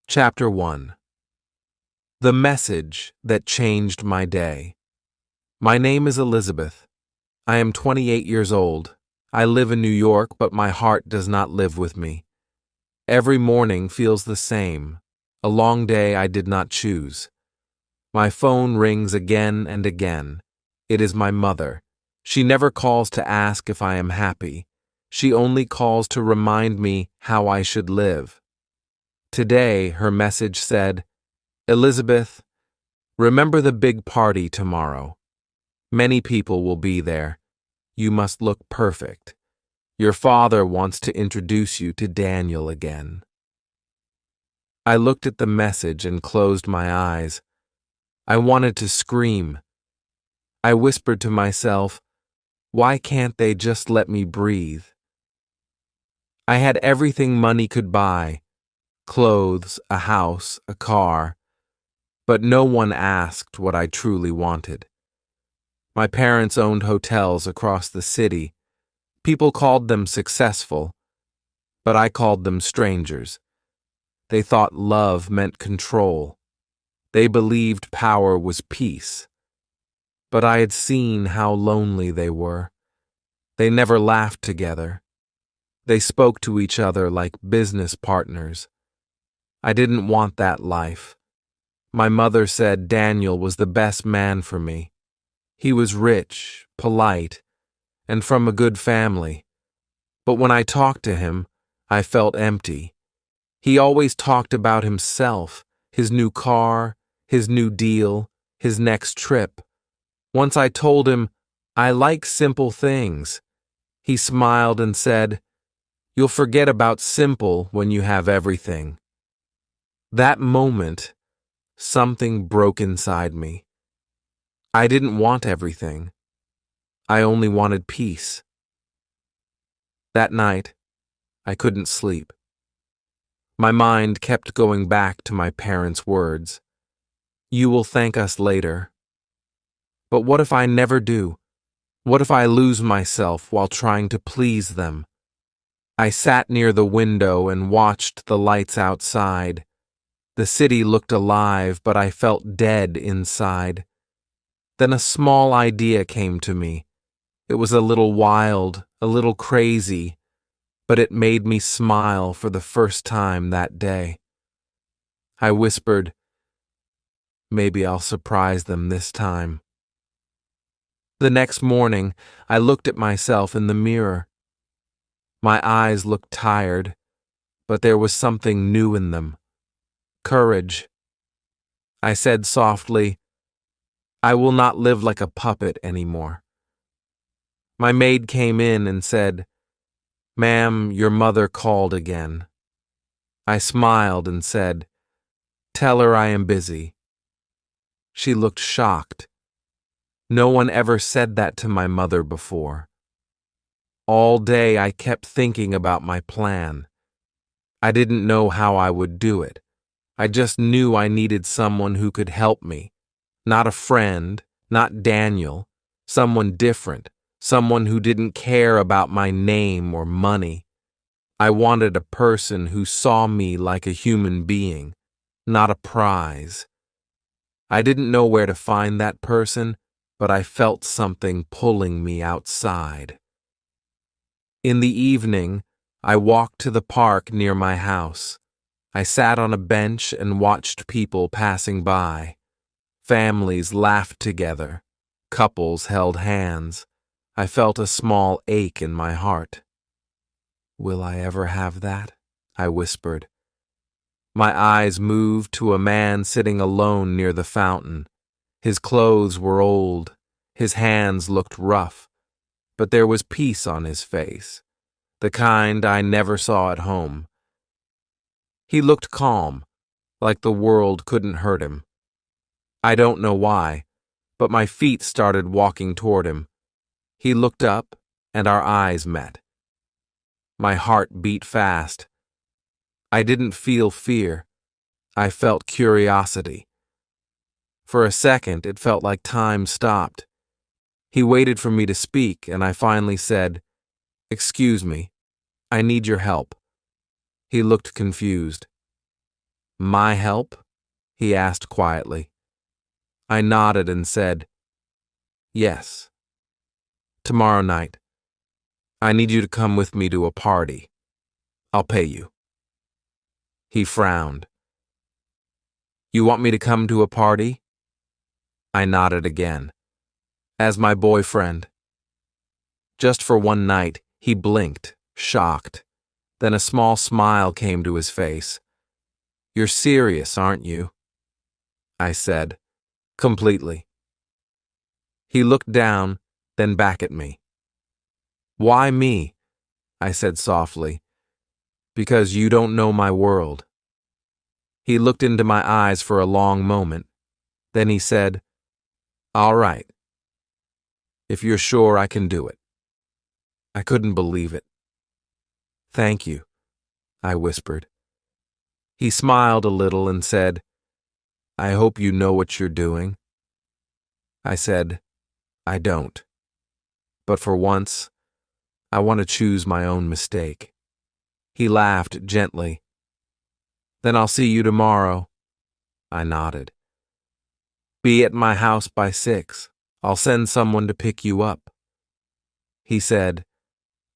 Chapter 1. The Message That Changed My Day. My name is Elizabeth. I am 28 years old. I live in New York, but my heart does not live with me. Every morning feels the same, a long day I did not choose. My phone rings again and again. It is my mother. She never calls to ask if I am happy. She only calls to remind me how I should live. Today, her message said, "Elizabeth, remember the big party tomorrow. Many people will be there. You must look perfect. Your father wants to introduce you to Daniel again." I looked at the message and closed my eyes. I wanted to scream. I whispered to myself, why can't they just let me breathe? I had everything money could buy: clothes, a house, a car. But no one asked what I truly wanted. My parents owned hotels across the city. People called them successful, but I called them strangers. They thought love meant control. They believed power was peace. But I had seen how lonely they were. They never laughed together. They spoke to each other like business partners. I didn't want that life. My mother said Daniel was the best man for me. He was rich, polite, and from a good family. But when I talked to him, I felt empty. He always talked about himself, his new car, his new deal, his next trip. Once I told him, I like simple things. He smiled and said, "You'll forget about simple when you have everything." That moment, something broke inside me. I didn't want everything. I only wanted peace. That night, I couldn't sleep. My mind kept going back to my parents' words. "You will thank us later." But what if I never do? What if I lose myself while trying to please them? I sat near the window and watched the lights outside. The city looked alive, but I felt dead inside. Then a small idea came to me. It was a little wild, a little crazy, but it made me smile for the first time that day. I whispered, "Maybe I'll surprise them this time." The next morning, I looked at myself in the mirror. My eyes looked tired, but there was something new in them. Courage. I said softly, "I will not live like a puppet anymore." My maid came in and said, "Ma'am, your mother called again." I smiled and said, "Tell her I am busy." She looked shocked. No one ever said that to my mother before. All day I kept thinking about my plan. I didn't know how I would do it. I just knew I needed someone who could help me. Not a friend, not Daniel, someone different, someone who didn't care about my name or money. I wanted a person who saw me like a human being, not a prize. I didn't know where to find that person, but I felt something pulling me outside. In the evening, I walked to the park near my house. I sat on a bench and watched people passing by. Families laughed together. Couples held hands. I felt a small ache in my heart. "Will I ever have that?" I whispered. My eyes moved to a man sitting alone near the fountain. His clothes were old. His hands looked rough, but there was peace on his face, the kind I never saw at home. He looked calm, like the world couldn't hurt him. I don't know why, but my feet started walking toward him. He looked up, and our eyes met. My heart beat fast. I didn't feel fear. I felt curiosity. For a second, it felt like time stopped. He waited for me to speak, and I finally said, "Excuse me, I need your help." He looked confused. My help? He asked quietly. I nodded and said, yes. Tomorrow night. I need you to come with me to a party. I'll pay you. He frowned. You want me to come to a party? I nodded again. As my boyfriend. Just for one night, he blinked, shocked. Then a small smile came to his face. You're serious, aren't you? I said, completely. He looked down, then back at me. Why me? I said softly. Because you don't know my world. He looked into my eyes for a long moment. Then he said, all right. If you're sure I can do it. I couldn't believe it. Thank you, I whispered. He smiled a little and said, I hope you know what you're doing. I said, I don't. But for once, I want to choose my own mistake. He laughed gently. Then I'll see you tomorrow. I nodded. Be at my house by 6. I'll send someone to pick you up. He said,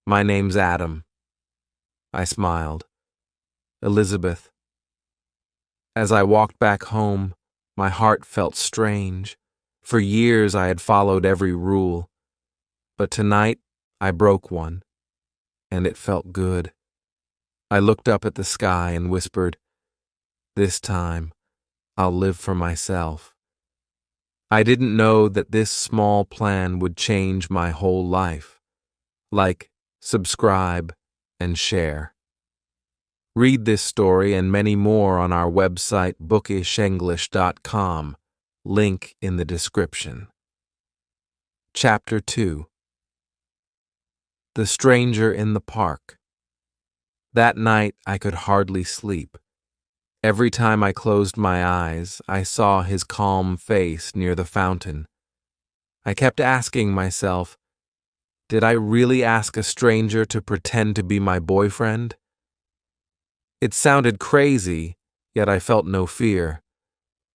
my name's Adam. I smiled. Elizabeth. As I walked back home, my heart felt strange. For years I had followed every rule. But tonight I broke one, and it felt good. I looked up at the sky and whispered, this time I'll live for myself. I didn't know that this small plan would change my whole life. Like, subscribe, and share. Read this story and many more on our website bookishenglish.com. Link in the description. Chapter 2. The Stranger in the Park. That night I could hardly sleep. Every time I closed my eyes, I saw his calm face near the fountain. I kept asking myself, did I really ask a stranger to pretend to be my boyfriend? It sounded crazy, yet I felt no fear.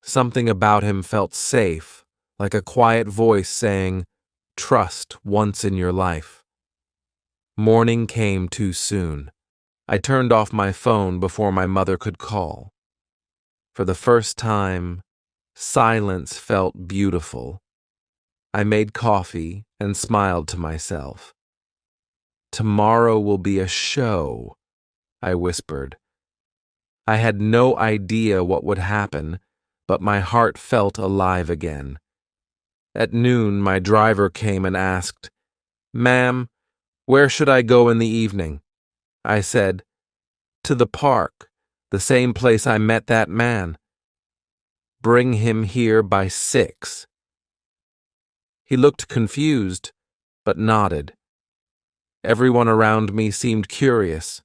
Something about him felt safe, like a quiet voice saying, trust once in your life. Morning came too soon. I turned off my phone before my mother could call. For the first time, silence felt beautiful. I made coffee and smiled to myself. Tomorrow will be a show, I whispered. I had no idea what would happen, but my heart felt alive again. At noon, my driver came and asked, Ma'am, where should I go in the evening? I said, to the park, the same place I met that man. Bring him here by 6. He looked confused, but nodded. Everyone around me seemed curious.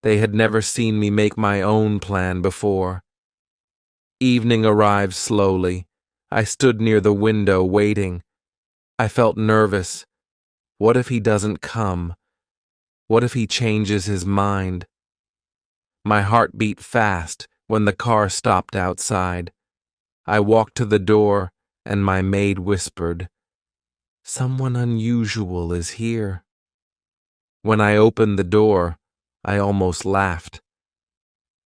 They had never seen me make my own plan before. Evening arrived slowly. I stood near the window waiting. I felt nervous. What if he doesn't come? What if he changes his mind? My heart beat fast when the car stopped outside. I walked to the door, and my maid whispered, someone unusual is here. When I opened the door, I almost laughed.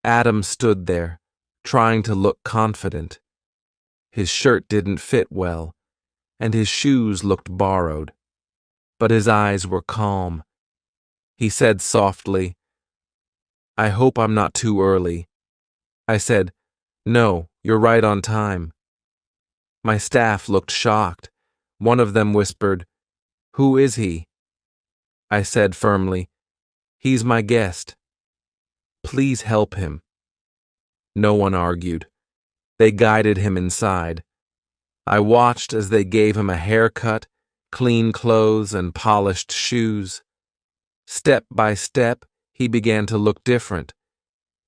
Adam stood there, trying to look confident. His shirt didn't fit well, and his shoes looked borrowed. But his eyes were calm. He said softly, I hope I'm not too early. I said, no, you're right on time. My staff looked shocked. One of them whispered, who is he? I said firmly, he's my guest. Please help him. No one argued. They guided him inside. I watched as they gave him a haircut, clean clothes, and polished shoes. Step by step, he began to look different.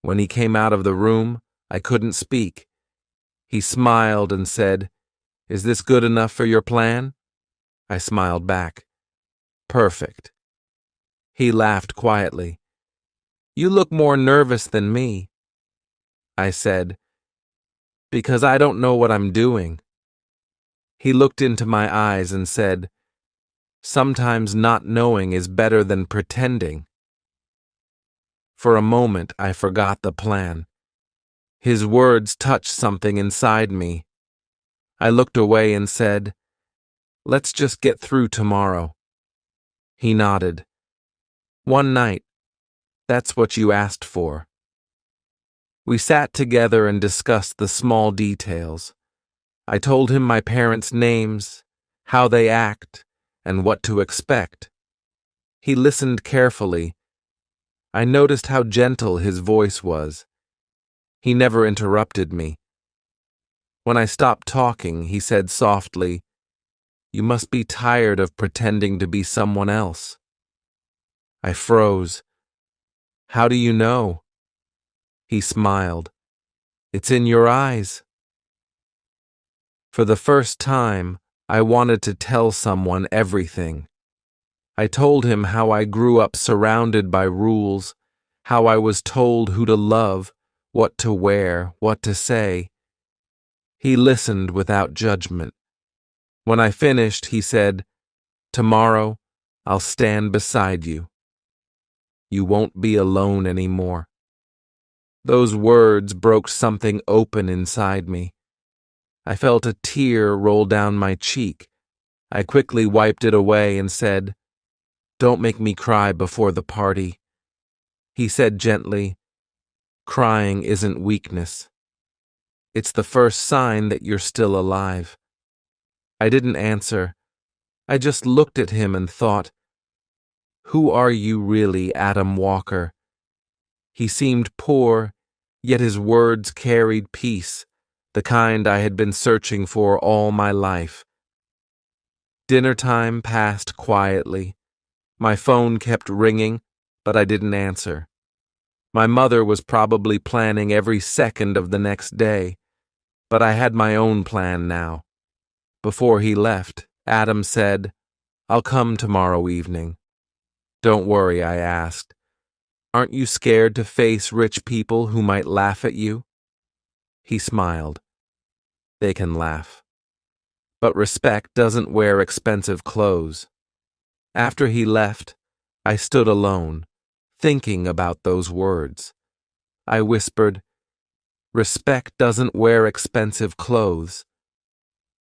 When he came out of the room, I couldn't speak. He smiled and said, is this good enough for your plan? I smiled back. Perfect. He laughed quietly. You look more nervous than me. I said, "because I don't know what I'm doing." He looked into my eyes and said, "Sometimes not knowing is better than pretending." For a moment, I forgot the plan. His words touched something inside me. I looked away and said, "Let's just get through tomorrow." He nodded. "One night, that's what you asked for." We sat together and discussed the small details. I told him my parents' names, how they act, and what to expect. He listened carefully. I noticed how gentle his voice was. He never interrupted me. When I stopped talking, he said softly, "You must be tired of pretending to be someone else." I froze. "How do you know?" He smiled. "It's in your eyes." For the first time, I wanted to tell someone everything. I told him how I grew up surrounded by rules, how I was told who to love, what to wear, what to say. He listened without judgment. When I finished, he said, "Tomorrow, I'll stand beside you. You won't be alone anymore." Those words broke something open inside me. I felt a tear roll down my cheek. I quickly wiped it away and said, "Don't make me cry before the party." He said gently, "Crying isn't weakness. It's the first sign that you're still alive." I didn't answer. I just looked at him and thought, "Who are you really, Adam Walker?" He seemed poor, yet his words carried peace, the kind I had been searching for all my life. Dinner time passed quietly. My phone kept ringing, but I didn't answer. My mother was probably planning every second of the next day, but I had my own plan now. Before he left, Adam said, "I'll come tomorrow evening." "Don't worry," I asked. "Aren't you scared to face rich people who might laugh at you?" He smiled. "They can laugh. But respect doesn't wear expensive clothes." After he left, I stood alone, thinking about those words. I whispered, "Respect doesn't wear expensive clothes."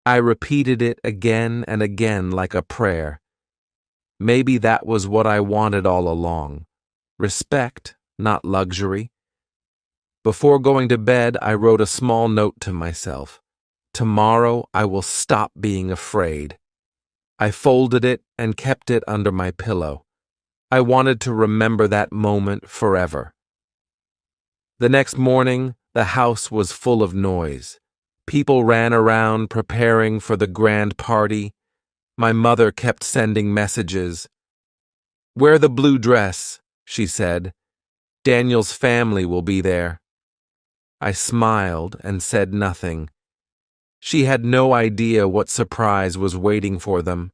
I repeated it again and again like a prayer. Maybe that was what I wanted all along. Respect, not luxury. Before going to bed, I wrote a small note to myself. Tomorrow I will stop being afraid. I folded it and kept it under my pillow. I wanted to remember that moment forever. The next morning, the house was full of noise. People ran around preparing for the grand party. My mother kept sending messages. "Wear the blue dress," she said. "Daniel's family will be there." I smiled and said nothing. She had no idea what surprise was waiting for them.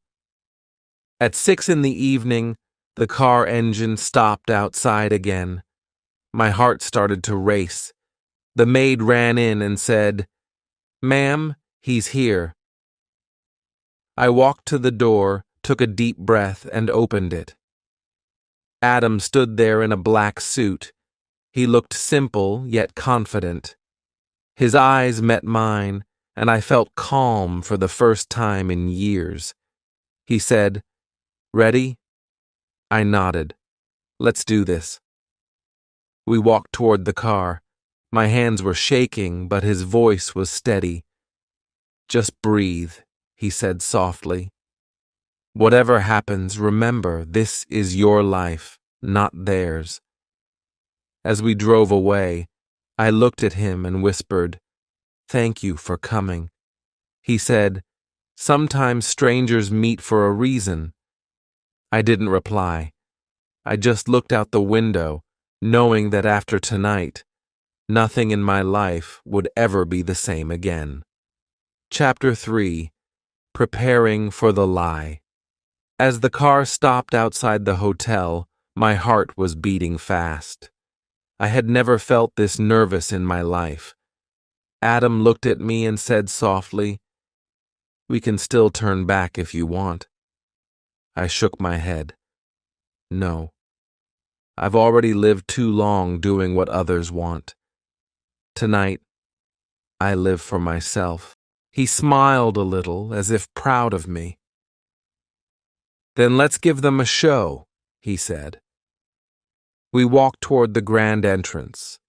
At 6 in the evening, the car engine stopped outside again. My heart started to race. The maid ran in and said, "Ma'am, he's here." I walked to the door, took a deep breath, and opened it. Adam stood there in a black suit. He looked simple yet confident. His eyes met mine, and I felt calm for the first time in years. He said, "Ready?" I nodded. "Let's do this." We walked toward the car. My hands were shaking, but his voice was steady. "Just breathe," he said softly. "Whatever happens, remember this is your life, not theirs." As we drove away, I looked at him and whispered, "Thank you for coming." He said, "Sometimes strangers meet for a reason." I didn't reply. I just looked out the window, knowing that after tonight, nothing in my life would ever be the same again. Chapter 3. Preparing for the Lie. As the car stopped outside the hotel, my heart was beating fast. I had never felt this nervous in my life. Adam looked at me and said softly, "We can still turn back if you want." I shook my head. No. I've already lived too long doing what others want. Tonight, I live for myself. He smiled a little, as if proud of me. "Then let's give them a show," he said. We walked toward the grand entrance.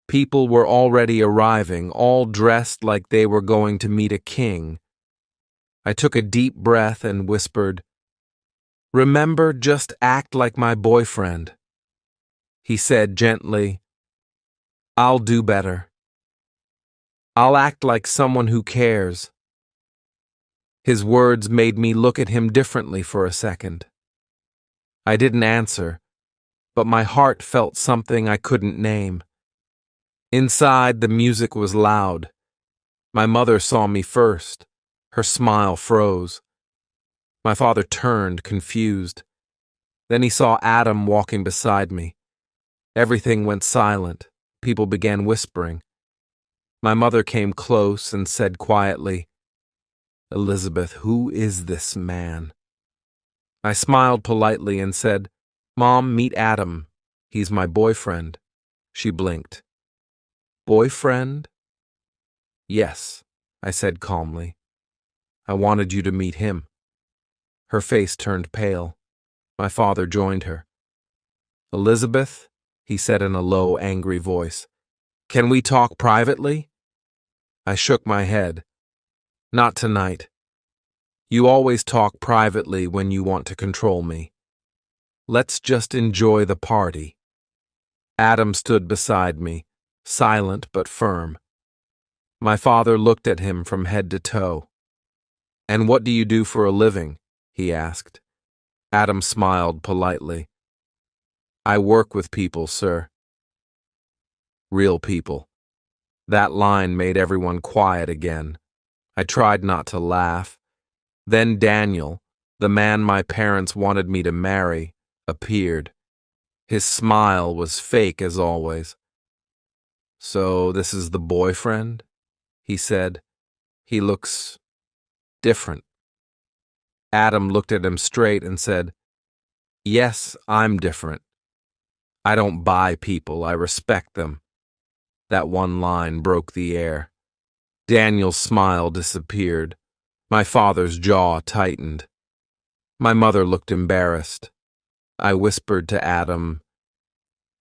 People were already arriving, all dressed like they were going to meet a king. I took a deep breath and whispered, "Remember, just act like my boyfriend." He said gently, "I'll do better. I'll act like someone who cares." His words made me look at him differently for a second. I didn't answer, but my heart felt something I couldn't name. Inside, the music was loud. My mother saw me first. Her smile froze. My father turned, confused. Then he saw Adam walking beside me. Everything went silent. People began whispering. My mother came close and said quietly, "Elizabeth, who is this man?" I smiled politely and said, "Mom, meet Adam. He's my boyfriend." She blinked. "Boyfriend?" "Yes," I said calmly. "I wanted you to meet him." Her face turned pale. My father joined her. "Elizabeth," he said in a low, angry voice, "can we talk privately?" I shook my head. "Not tonight. You always talk privately when you want to control me. Let's just enjoy the party." Adam stood beside me, silent but firm. My father looked at him from head to toe. "And what do you do for a living?" he asked. Adam smiled politely. "I work with people, sir." Real people. That line made everyone quiet again. I tried not to laugh. Then Daniel, the man my parents wanted me to marry, appeared. His smile was fake as always. "So this is the boyfriend?" he said. "He looks different." Adam looked at him straight and said, "Yes, I'm different. I don't buy people, I respect them." That one line broke the air. Daniel's smile disappeared. My father's jaw tightened. My mother looked embarrassed. I whispered to Adam,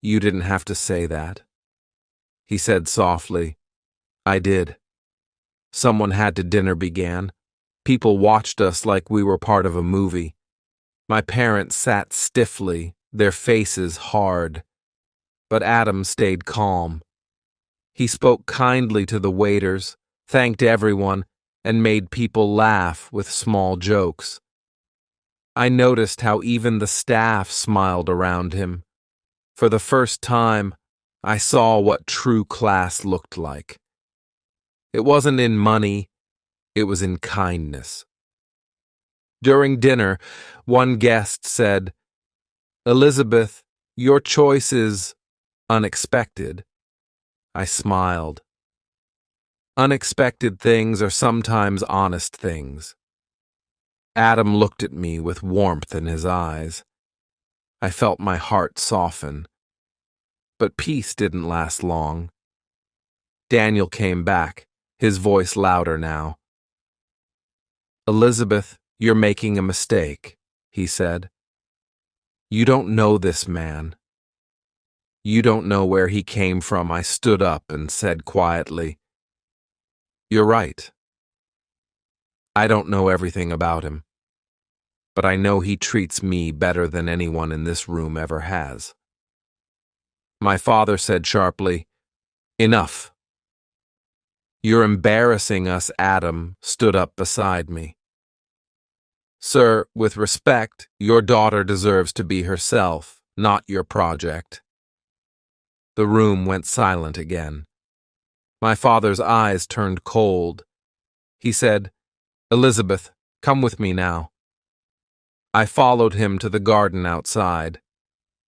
"You didn't have to say that." He said softly, "I did. Someone had to." Dinner began. People watched us like we were part of a movie. My parents sat stiffly, their faces hard. But Adam stayed calm. He spoke kindly to the waiters, thanked everyone, and made people laugh with small jokes. I noticed how even the staff smiled around him. For the first time, I saw what true class looked like. It wasn't in money, it was in kindness. During dinner, one guest said, "Elizabeth, your choice is unexpected." I smiled. Unexpected things are sometimes honest things. Adam looked at me with warmth in his eyes. I felt my heart soften. But peace didn't last long. Daniel came back, his voice louder now. "Elizabeth, you're making a mistake," he said. "You don't know this man. You don't know where he came from." I stood up and said quietly, "You're right. I don't know everything about him, but I know he treats me better than anyone in this room ever has." My father said sharply, "Enough." "You're embarrassing us." Adam stood up beside me. "Sir, with respect, your daughter deserves to be herself, not your project." The room went silent again. My father's eyes turned cold. He said, "Elizabeth, come with me now." I followed him to the garden outside.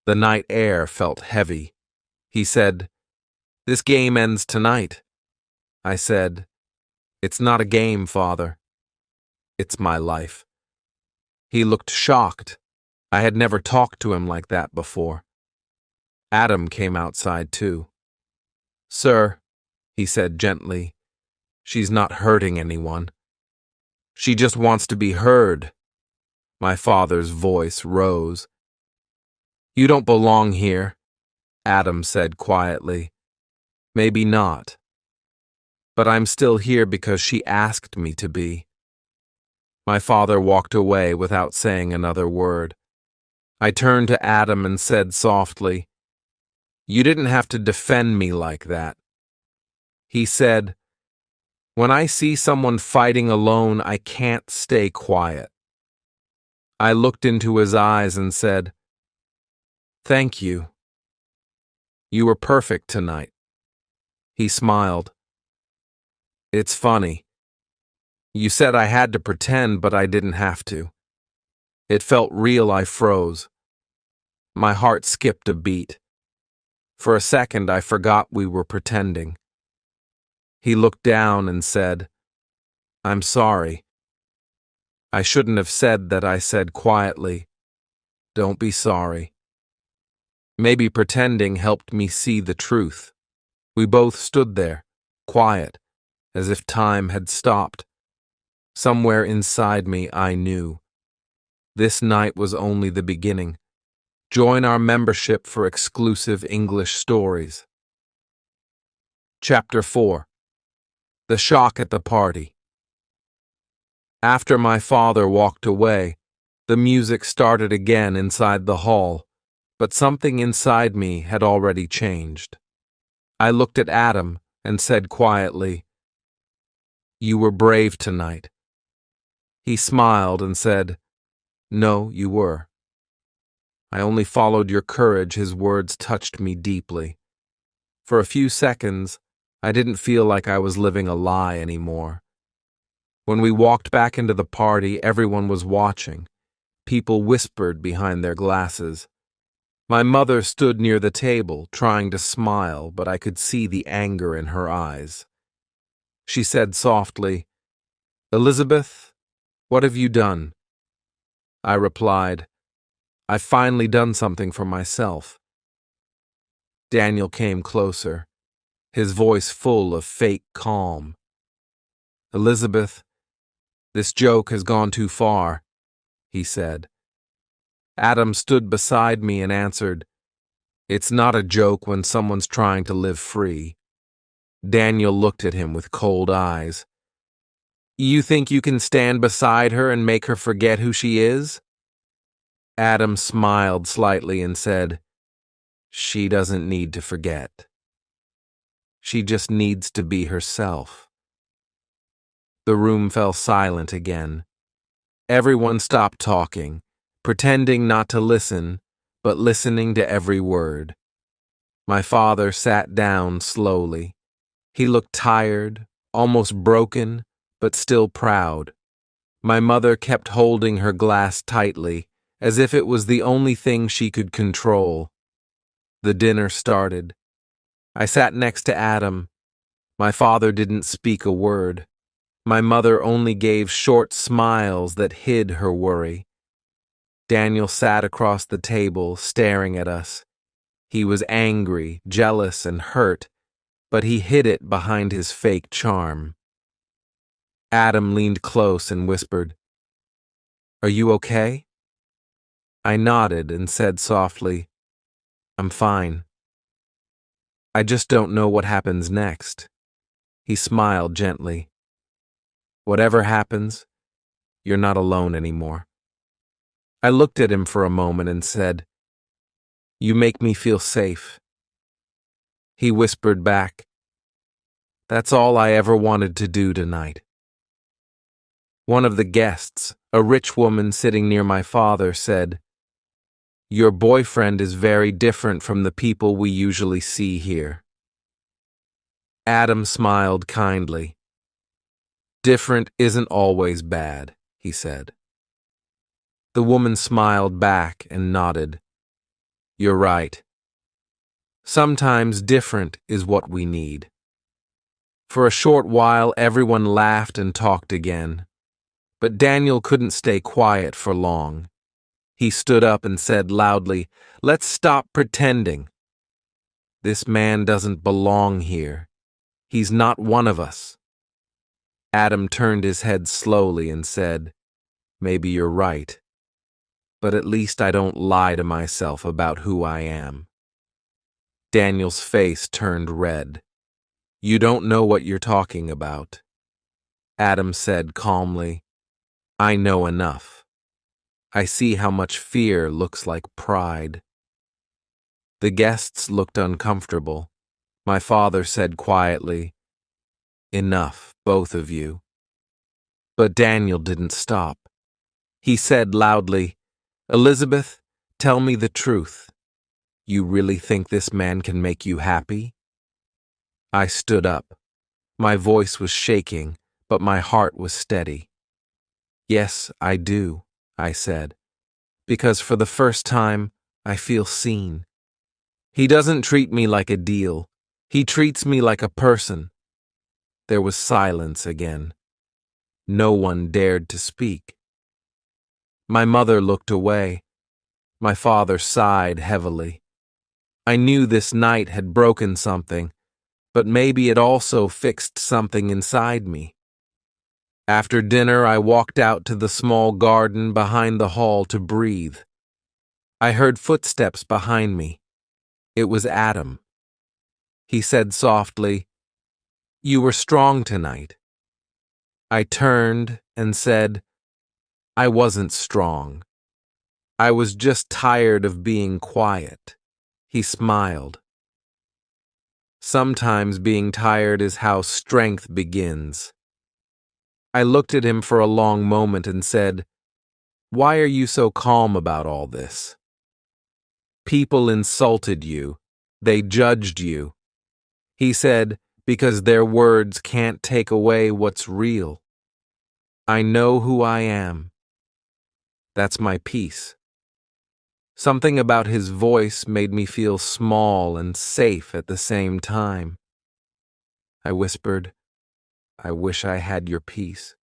The night air felt heavy. He said, "This game ends tonight." I said, "It's not a game, Father. It's my life." He looked shocked. I had never talked to him like that before. Adam came outside too. "Sir," he said gently, "she's not hurting anyone. She just wants to be heard." My father's voice rose. "You don't belong here," Adam said quietly. "Maybe not. But I'm still here because she asked me to be." My father walked away without saying another word. I turned to Adam and said softly, "You didn't have to defend me like that." He said, "When I see someone fighting alone, I can't stay quiet." I looked into his eyes and said, "Thank you. You were perfect tonight." He smiled. "It's funny. You said I had to pretend, but I didn't have to." It felt real. I froze. My heart skipped a beat. For a second, I forgot we were pretending. He looked down and said, "I'm sorry." I shouldn't have said that. I said quietly, "Don't be sorry." Maybe pretending helped me see the truth. We both stood there, quiet, as if time had stopped. Somewhere inside me, I knew. This night was only the beginning. Join our membership for exclusive English stories. Chapter 4. The Shock at the Party. After my father walked away, the music started again inside the hall, but something inside me had already changed. I looked at Adam and said quietly, "You were brave tonight." He smiled and said, "No, you were." "I only followed your courage." His words touched me deeply. For a few seconds, I didn't feel like I was living a lie anymore. When we walked back into the party, everyone was watching. People whispered behind their glasses. My mother stood near the table, trying to smile, but I could see the anger in her eyes. She said softly, "Elizabeth, what have you done?" I replied, "I've finally done something for myself." Daniel came closer, his voice full of fake calm. "Elizabeth, this joke has gone too far," he said. Adam stood beside me and answered, "It's not a joke when someone's trying to live free." Daniel looked at him with cold eyes. "You think you can stand beside her and make her forget who she is?" Adam smiled slightly and said, "She doesn't need to forget. She just needs to be herself." The room fell silent again. Everyone stopped talking, pretending not to listen, but listening to every word. My father sat down slowly. He looked tired, almost broken, but still proud. My mother kept holding her glass tightly, as if it was the only thing she could control. The dinner started. I sat next to Adam. My father didn't speak a word. My mother only gave short smiles that hid her worry. Daniel sat across the table, staring at us. He was angry, jealous, and hurt, but he hid it behind his fake charm. Adam leaned close and whispered, "Are you okay?" I nodded and said softly, "I'm fine. I just don't know what happens next." He smiled gently. "Whatever happens, you're not alone anymore." I looked at him for a moment and said, "You make me feel safe." He whispered back, "That's all I ever wanted to do tonight." One of the guests, a rich woman sitting near my father, said, "Your boyfriend is very different from the people we usually see here." Adam smiled kindly. "Different isn't always bad," he said. The woman smiled back and nodded. "You're right. Sometimes different is what we need. For a short while, everyone laughed and talked again. But Daniel couldn't stay quiet for long. He stood up and said loudly, "Let's stop pretending. This man doesn't belong here. He's not one of us." Adam turned his head slowly and said, "Maybe you're right. But at least I don't lie to myself about who I am." Daniel's face turned red. "You don't know what you're talking about." Adam said calmly, "I know enough. I see how much fear looks like pride." The guests looked uncomfortable. My father said quietly, "Enough, both of you." But Daniel didn't stop. He said loudly, "Elizabeth, tell me the truth. You really think this man can make you happy?" I stood up. My voice was shaking, but my heart was steady. "Yes, I do," I said, "because for the first time, I feel seen. He doesn't treat me like a deal. He treats me like a person." There was silence again. No one dared to speak. My mother looked away. My father sighed heavily. I knew this night had broken something, but maybe it also fixed something inside me. After dinner, I walked out to the small garden behind the hall to breathe. I heard footsteps behind me. It was Adam. He said softly, "You were strong tonight." I turned and said, "I wasn't strong. I was just tired of being quiet." He smiled. "Sometimes being tired is how strength begins." I looked at him for a long moment and said, "Why are you so calm about all this?" "People insulted you. They judged you." He said, "Because their words can't take away what's real. I know who I am. That's my peace." Something about his voice made me feel small and safe at the same time. I whispered, "I wish I had your peace."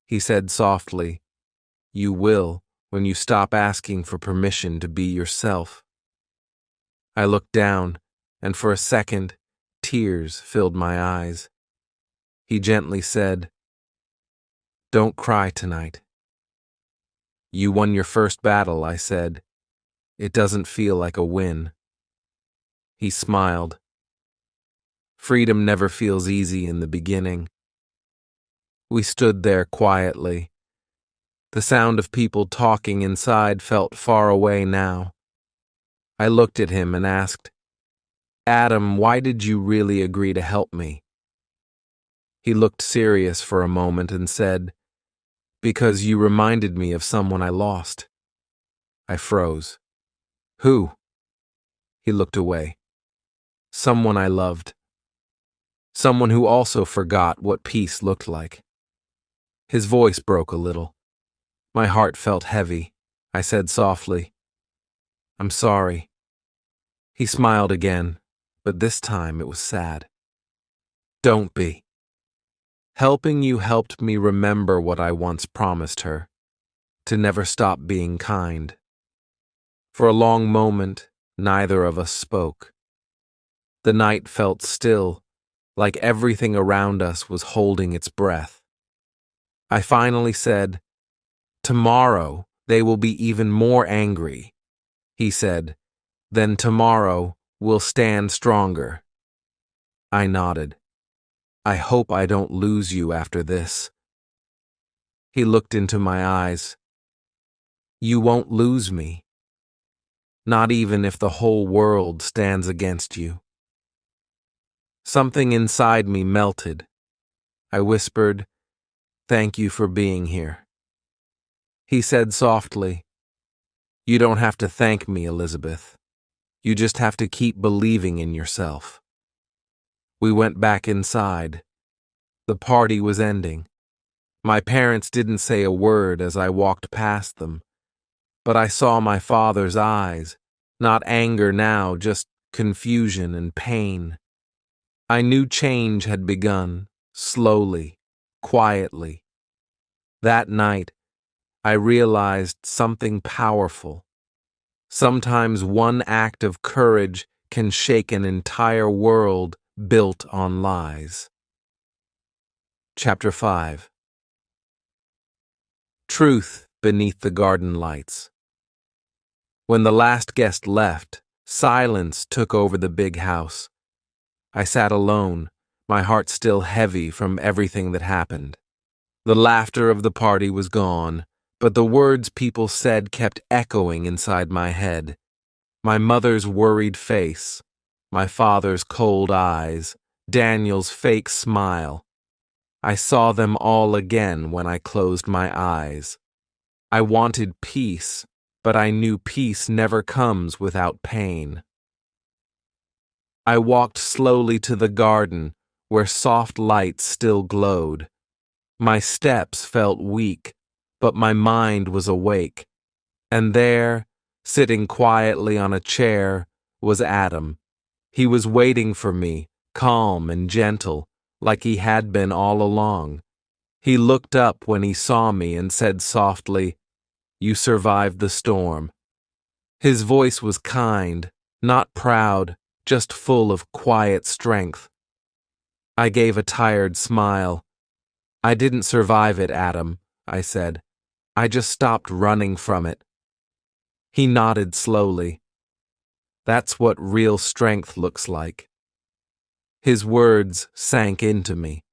He said softly, "You will when you stop asking for permission to be yourself." I looked down, and for a second, tears filled my eyes. He gently said, "Don't cry tonight." "You won your first battle," I said. "It doesn't feel like a win." He smiled. "Freedom never feels easy in the beginning." We stood there quietly. The sound of people talking inside felt far away now. I looked at him and asked, "Adam, why did you really agree to help me?" He looked serious for a moment and said, "Because you reminded me of someone I lost." I froze. "Who?" He looked away. "Someone I loved. Someone who also forgot what peace looked like." His voice broke a little. My heart felt heavy. I said softly, "I'm sorry." He smiled again, but this time it was sad. "Don't be. Helping you helped me remember what I once promised her, to never stop being kind." For a long moment, neither of us spoke. The night felt still, like everything around us was holding its breath. I finally said, "Tomorrow they will be even more angry." He said, "Then tomorrow we'll stand stronger." I nodded. "I hope I don't lose you after this." He looked into my eyes. "You won't lose me. Not even if the whole world stands against you." Something inside me melted. I whispered, "Thank you for being here." He said softly, "You don't have to thank me, Elizabeth. You just have to keep believing in yourself." We went back inside. The party was ending. My parents didn't say a word as I walked past them, but I saw my father's eyes, not anger now, just confusion, and pain. I knew change had begun, slowly, quietly. That night, I realized something powerful. Sometimes one act of courage can shake an entire world built on lies. Chapter 5. Truth beneath the garden lights. When the last guest left, silence took over the big house. I sat alone, my heart still heavy from everything that happened. The laughter of the party was gone, but the words people said kept echoing inside my head. My mother's worried face, my father's cold eyes, Daniel's fake smile. I saw them all again when I closed my eyes. I wanted peace, but I knew peace never comes without pain. I walked slowly to the garden, where soft lights still glowed. My steps felt weak, but my mind was awake. And there, sitting quietly on a chair, was Adam. He was waiting for me, calm and gentle, like he had been all along. He looked up when he saw me and said softly, "You survived the storm." His voice was kind, not proud, just full of quiet strength. I gave a tired smile. "I didn't survive it, Adam," I said. "I just stopped running from it." He nodded slowly. "That's what real strength looks like." His words sank into me.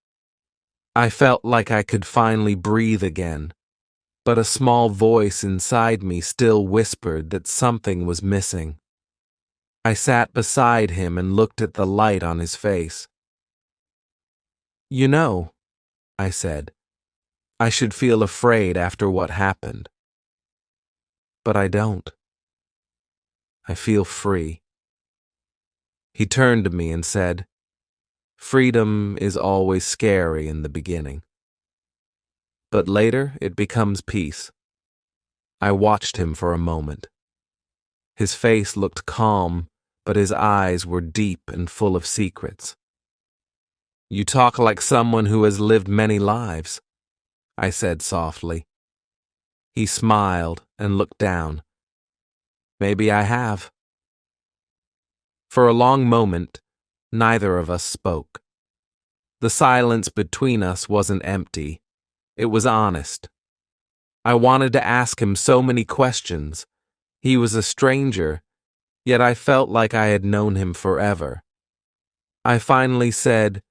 I felt like I could finally breathe again, but a small voice inside me still whispered that something was missing. I sat beside him and looked at the light on his face. "You know," I said, "I should feel afraid after what happened. But I don't. I feel free." He turned to me and said, "Freedom is always scary in the beginning. But later it becomes peace." I watched him for a moment. His face looked calm, but his eyes were deep and full of secrets. "You talk like someone who has lived many lives," I said softly. He smiled and looked down. "Maybe I have." For a long moment, neither of us spoke. The silence between us wasn't empty. It was honest. I wanted to ask him so many questions. He was a stranger, yet I felt like I had known him forever. I finally said,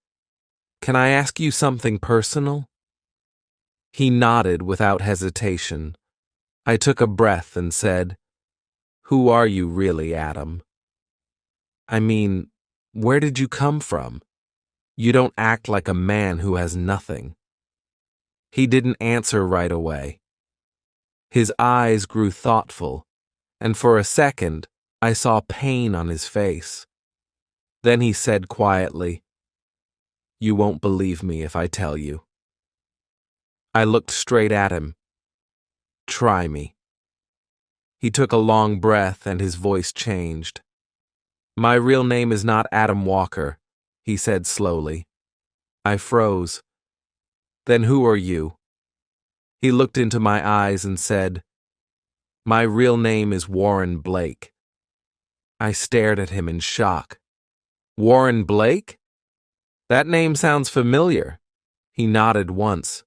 "Can I ask you something personal?" He nodded without hesitation. I took a breath and said, "Who are you really, Adam? I mean, where did you come from? You don't act like a man who has nothing." He didn't answer right away. His eyes grew thoughtful, and for a second, I saw pain on his face. Then he said quietly, "You won't believe me if I tell you." I looked straight at him. "Try me." He took a long breath and his voice changed. "My real name is not Adam Walker," he said slowly. I froze. "Then who are you?" He looked into my eyes and said, "My real name is Warren Blake." I stared at him in shock. "Warren Blake? That name sounds familiar." He nodded once.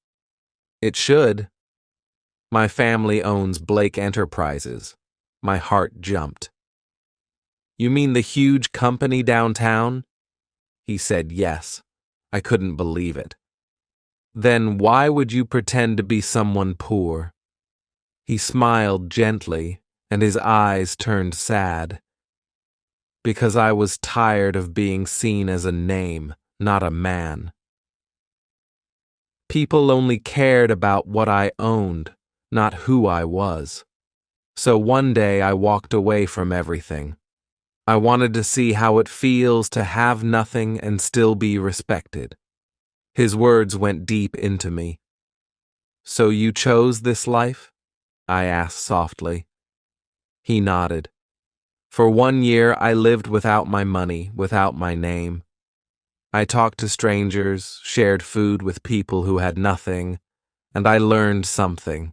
"It should. My family owns Blake Enterprises." My heart jumped. "You mean the huge company downtown?" He said yes. I couldn't believe it. "Then why would you pretend to be someone poor?" He smiled gently, and his eyes turned sad. "Because I was tired of being seen as a name, not a man. People only cared about what I owned, not who I was. So one day I walked away from everything. I wanted to see how it feels to have nothing and still be respected." His words went deep into me. "So you chose this life?" I asked softly. He nodded. For 1 year, I lived without my money, without my name. I talked to strangers, shared food with people who had nothing, and I learned something.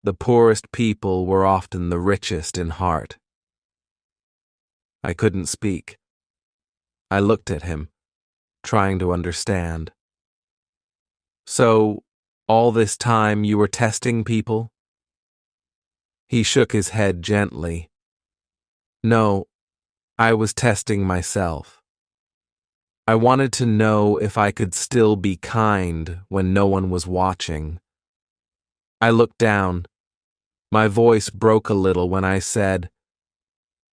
The poorest people were often the richest in heart. I couldn't speak. I looked at him, trying to understand. So, all this time you were testing people? He shook his head gently. No, I was testing myself. I wanted to know if I could still be kind when no one was watching. I looked down. My voice broke a little when I said,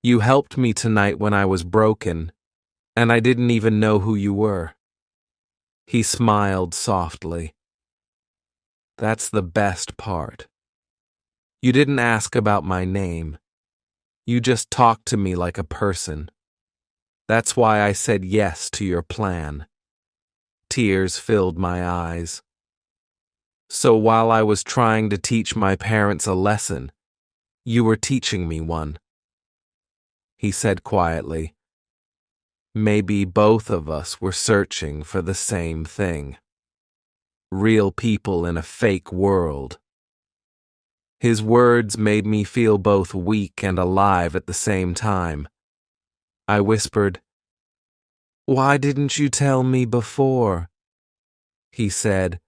"You helped me tonight when I was broken, and I didn't even know who you were." He smiled softly. That's the best part. You didn't ask about my name. You just talked to me like a person. That's why I said yes to your plan. Tears filled my eyes. So while I was trying to teach my parents a lesson, you were teaching me one. He said quietly, maybe both of us were searching for the same thing. Real people in a fake world. His words made me feel both weak and alive at the same time. I whispered, "Why didn't you tell me before?" He said,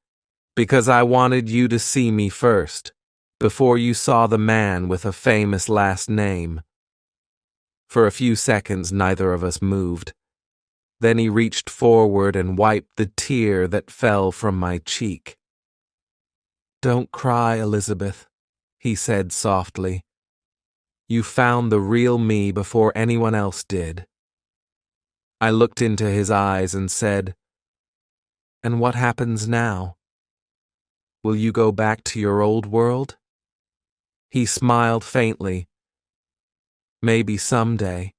"Because I wanted you to see me first, before you saw the man with a famous last name." For a few seconds, neither of us moved. Then he reached forward and wiped the tear that fell from my cheek. "Don't cry, Elizabeth," he said softly. "You found the real me before anyone else did." I looked into his eyes and said, "And what happens now? Will you go back to your old world?" He smiled faintly. "Maybe someday.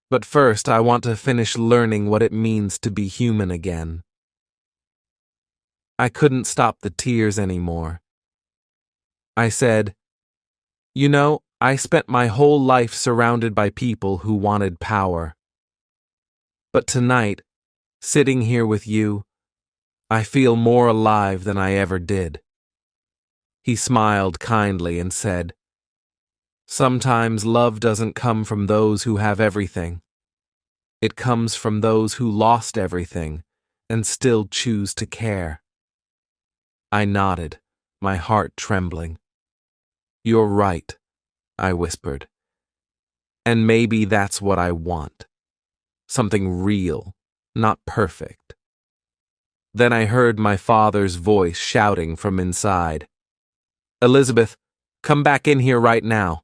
But first I want to finish learning what it means to be human again." I couldn't stop the tears anymore. I said, "You know, I spent my whole life surrounded by people who wanted power. But tonight, sitting here with you, I feel more alive than I ever did." He smiled kindly and said, "Sometimes love doesn't come from those who have everything. It comes from those who lost everything and still choose to care." I nodded, my heart trembling. "You're right," I whispered. "And maybe that's what I want. Something real, not perfect." Then I heard my father's voice shouting from inside, "Elizabeth, come back in here right now."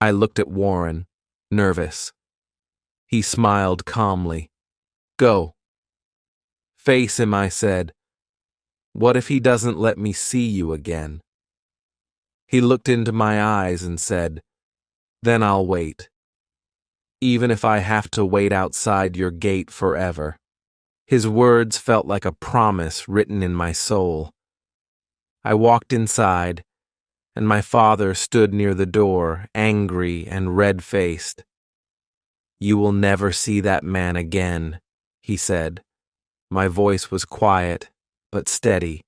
I looked at Warren, nervous. He smiled calmly. "Go." "Face him," I said. "What if he doesn't let me see you again?" He looked into my eyes and said, "Then I'll wait. Even if I have to wait outside your gate forever." His words felt like a promise written in my soul. I walked inside, and my father stood near the door, angry and red-faced. "You will never see that man again," he said. My voice was quiet, but steady.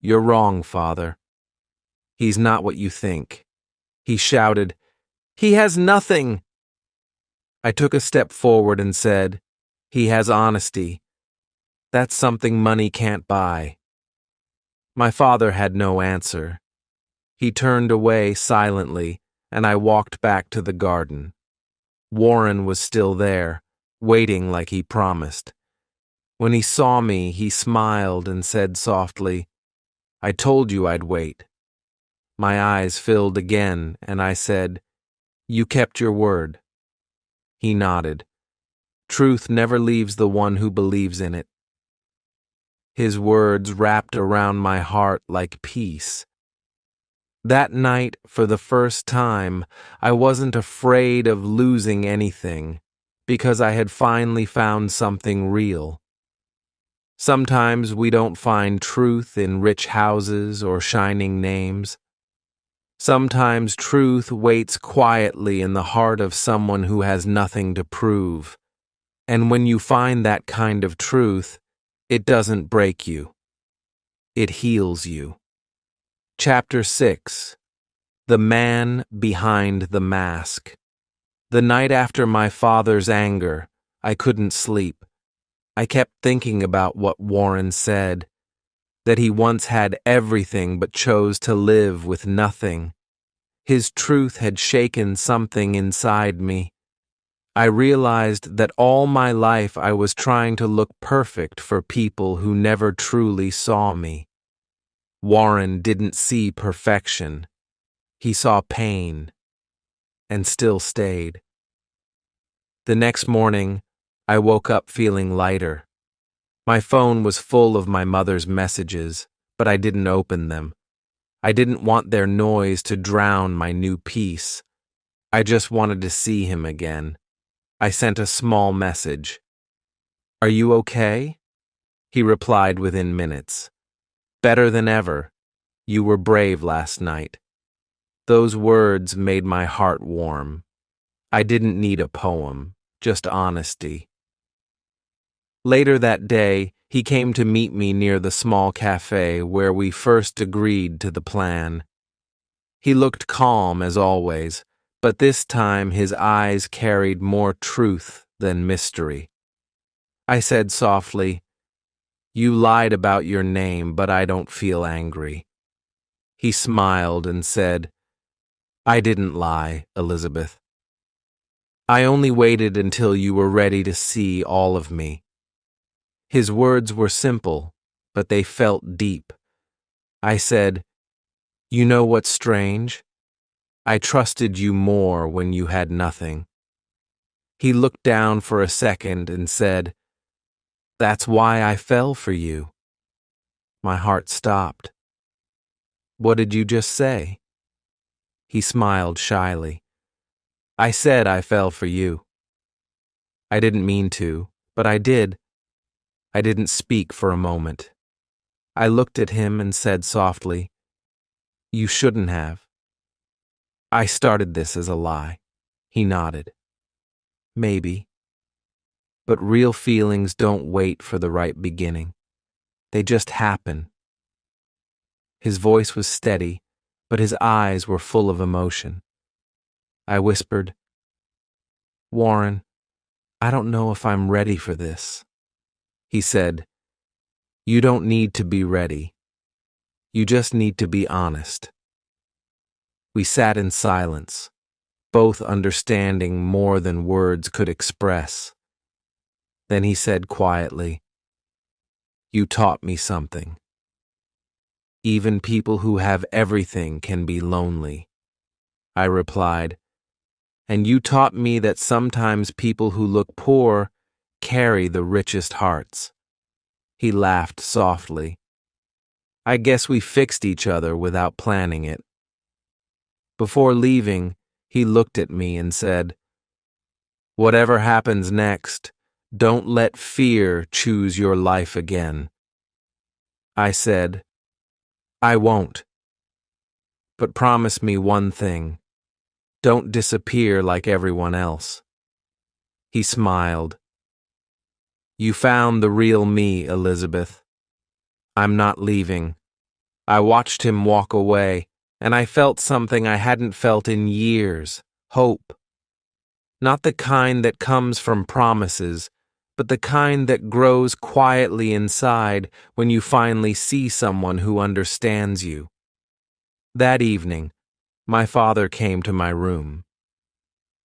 "You're wrong, Father. He's not what you think." He shouted, "He has nothing!" I took a step forward and said, "He has honesty. That's something money can't buy." My father had no answer. He turned away silently, and I walked back to the garden. Warren was still there, waiting like he promised. When he saw me, he smiled and said softly, "I told you I'd wait." My eyes filled again, and I said, "You kept your word." He nodded. "Truth never leaves the one who believes in it." His words wrapped around my heart like peace. That night, for the first time, I wasn't afraid of losing anything, because I had finally found something real. Sometimes we don't find truth in rich houses or shining names. Sometimes truth waits quietly in the heart of someone who has nothing to prove. And when you find that kind of truth, it doesn't break you. It heals you. Chapter 6. The Man Behind the Mask. The night after my father's anger, I couldn't sleep. I kept thinking about what Warren said, that he once had everything but chose to live with nothing. His truth had shaken something inside me. I realized that all my life I was trying to look perfect for people who never truly saw me. Warren didn't see perfection. He saw pain, and still stayed. The next morning, I woke up feeling lighter. My phone was full of my mother's messages, but I didn't open them. I didn't want their noise to drown my new peace. I just wanted to see him again. I sent a small message. "Are you okay?" He replied within minutes. "Better than ever. You were brave last night." Those words made my heart warm. I didn't need a poem, just honesty. Later that day, he came to meet me near the small cafe where we first agreed to the plan. He looked calm as always, but this time his eyes carried more truth than mystery. I said softly, "You lied about your name, but I don't feel angry." He smiled and said, "I didn't lie, Elizabeth. I only waited until you were ready to see all of me." His words were simple, but they felt deep. I said, "You know what's strange? I trusted you more when you had nothing." He looked down for a second and said, "That's why I fell for you." My heart stopped. "What did you just say?" He smiled shyly. "I said I fell for you. I didn't mean to, but I did." I didn't speak for a moment. I looked at him and said softly, "You shouldn't have. I started this as a lie." He nodded. "Maybe. But real feelings don't wait for the right beginning. They just happen." His voice was steady, but his eyes were full of emotion. I whispered, "Warren, I don't know if I'm ready for this." He said, "You don't need to be ready. You just need to be honest." We sat in silence, both understanding more than words could express. Then he said quietly, "You taught me something. Even people who have everything can be lonely." I replied, "And you taught me that sometimes people who look poor carry the richest hearts." He laughed softly. "I guess we fixed each other without planning it." Before leaving, he looked at me and said, "Whatever happens next, don't let fear choose your life again." I said, "I won't. But promise me one thing. Don't disappear like everyone else." He smiled. "You found the real me, Elizabeth. I'm not leaving." I watched him walk away, and I felt something I hadn't felt in years: hope. Not the kind that comes from promises, but the kind that grows quietly inside when you finally see someone who understands you. That evening, my father came to my room.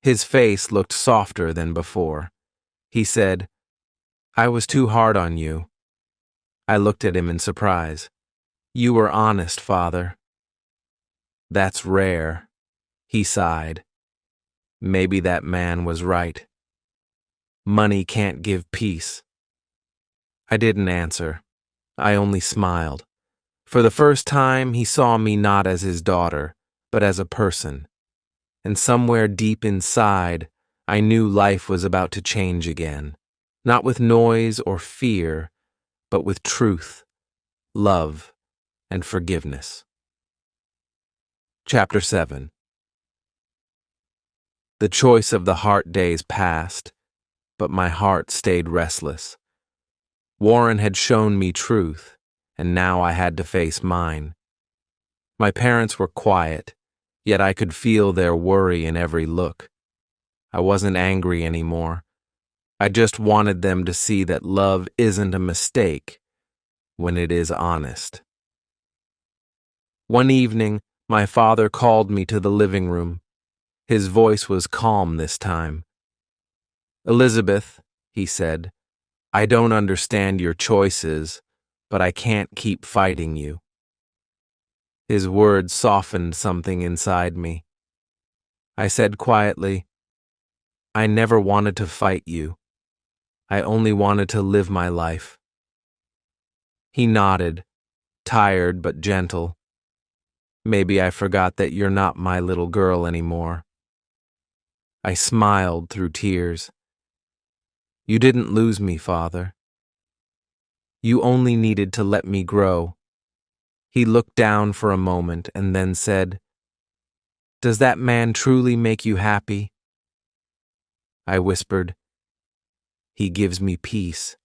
His face looked softer than before. He said, "I was too hard on you." I looked at him in surprise. "You were honest, Father." "That's rare." He sighed. Maybe that man was right. Money can't give peace. I didn't answer. I only smiled. For the first time, he saw me not as his daughter, but as a person. And somewhere deep inside, I knew life was about to change again. Not with noise or fear, but with truth, love, and forgiveness. Chapter 7. The choice of the heart days passed, but my heart stayed restless. Warren had shown me truth, and now I had to face mine. My parents were quiet, yet I could feel their worry in every look. I wasn't angry anymore. I just wanted them to see that love isn't a mistake when it is honest. One evening, my father called me to the living room. His voice was calm this time. "Elizabeth," he said, "I don't understand your choices, but I can't keep fighting you." His words softened something inside me. I said quietly, "I never wanted to fight you. I only wanted to live my life." He nodded, tired but gentle. "Maybe I forgot that you're not my little girl anymore." I smiled through tears. "You didn't lose me, Father. You only needed to let me grow." He looked down for a moment and then said, "Does that man truly make you happy?" I whispered, "He gives me peace."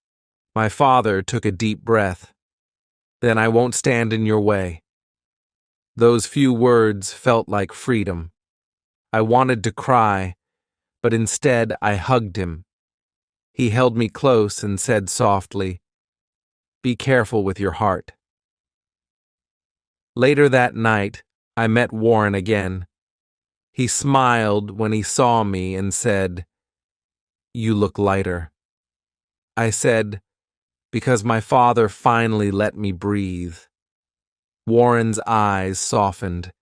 My father took a deep breath. "Then I won't stand in your way." Those few words felt like freedom. I wanted to cry, but instead I hugged him. He held me close and said softly, "Be careful with your heart." Later that night, I met Warren again. He smiled when he saw me and said, "You look lighter." I said, "Because my father finally let me breathe." Warren's eyes softened.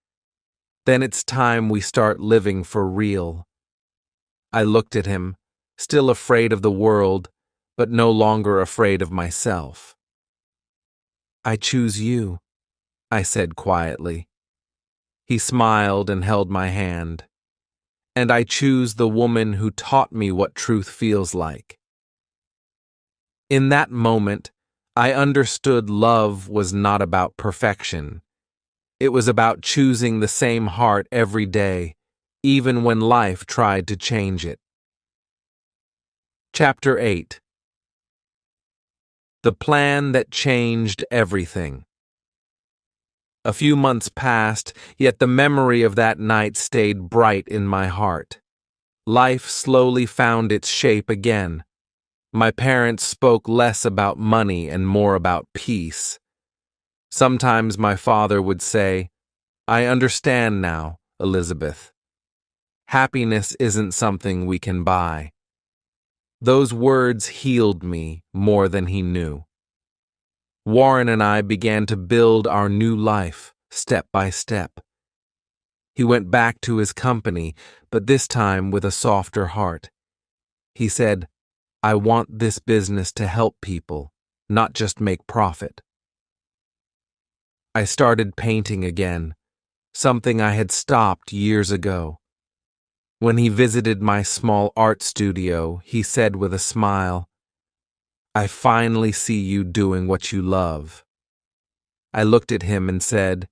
"Then it's time we start living for real." I looked at him, still afraid of the world, but no longer afraid of myself. "I choose you," I said quietly. He smiled and held my hand. "And I choose the woman who taught me what truth feels like." In that moment, I understood love was not about perfection. It was about choosing the same heart every day, even when life tried to change it. Chapter 8. The plan that changed everything. A few months passed, yet the memory of that night stayed bright in my heart. Life slowly found its shape again. My parents spoke less about money and more about peace. Sometimes my father would say, "I understand now, Elizabeth. Happiness isn't something we can buy." Those words healed me more than he knew. Warren and I began to build our new life, step by step. He went back to his company, but this time with a softer heart. He said, "I want this business to help people, not just make profit." I started painting again, something I had stopped years ago. When he visited my small art studio, he said with a smile, "I finally see you doing what you love." I looked at him and said,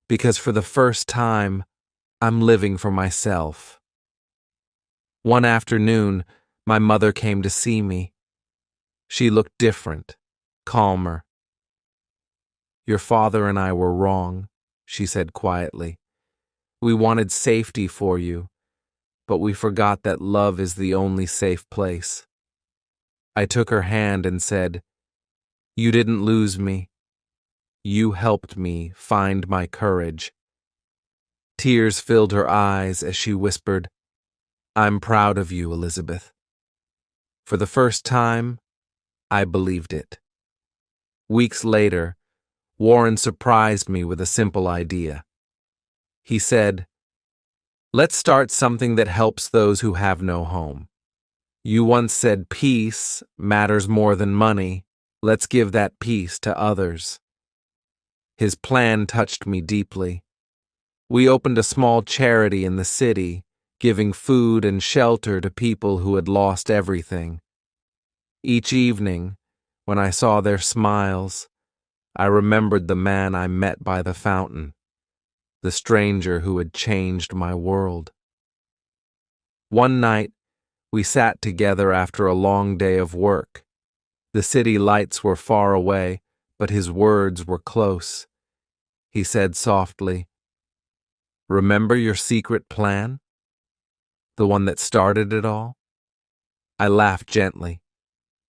"Because for the first time, I'm living for myself." One afternoon, my mother came to see me. She looked different, calmer. "Your father and I were wrong," she said quietly. "We wanted safety for you, but we forgot that love is the only safe place." I took her hand and said, "You didn't lose me. You helped me find my courage." Tears filled her eyes as she whispered, "I'm proud of you, Elizabeth." For the first time, I believed it. Weeks later, Warren surprised me with a simple idea. He said, "Let's start something that helps those who have no home. You once said peace matters more than money. Let's give that peace to others." His plan touched me deeply. We opened a small charity in the city, giving food and shelter to people who had lost everything. Each evening, when I saw their smiles, I remembered the man I met by the fountain. the stranger who had changed my world. One night, we sat together after a long day of work. The city lights were far away, but his words were close. He said softly, "Remember your secret plan? The one that started it all?" I laughed gently.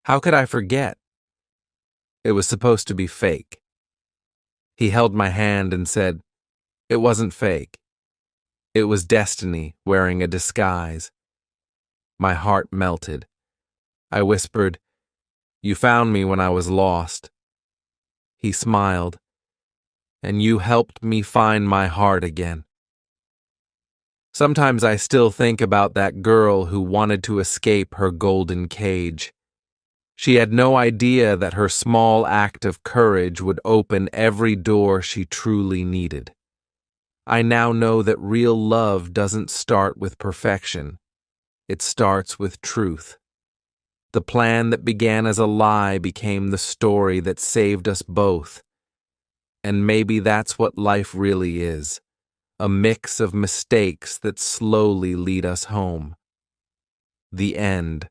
How could I forget? It was supposed to be fake. He held my hand and said, "It wasn't fake. It was destiny wearing a disguise." My heart melted. I whispered, "You found me when I was lost." He smiled, "And you helped me find my heart again." Sometimes I still think about that girl who wanted to escape her golden cage. She had no idea that her small act of courage would open every door she truly needed. I now know that real love doesn't start with perfection. It starts with truth. The plan that began as a lie became the story that saved us both. And maybe that's what life really is, a mix of mistakes that slowly lead us home. The end.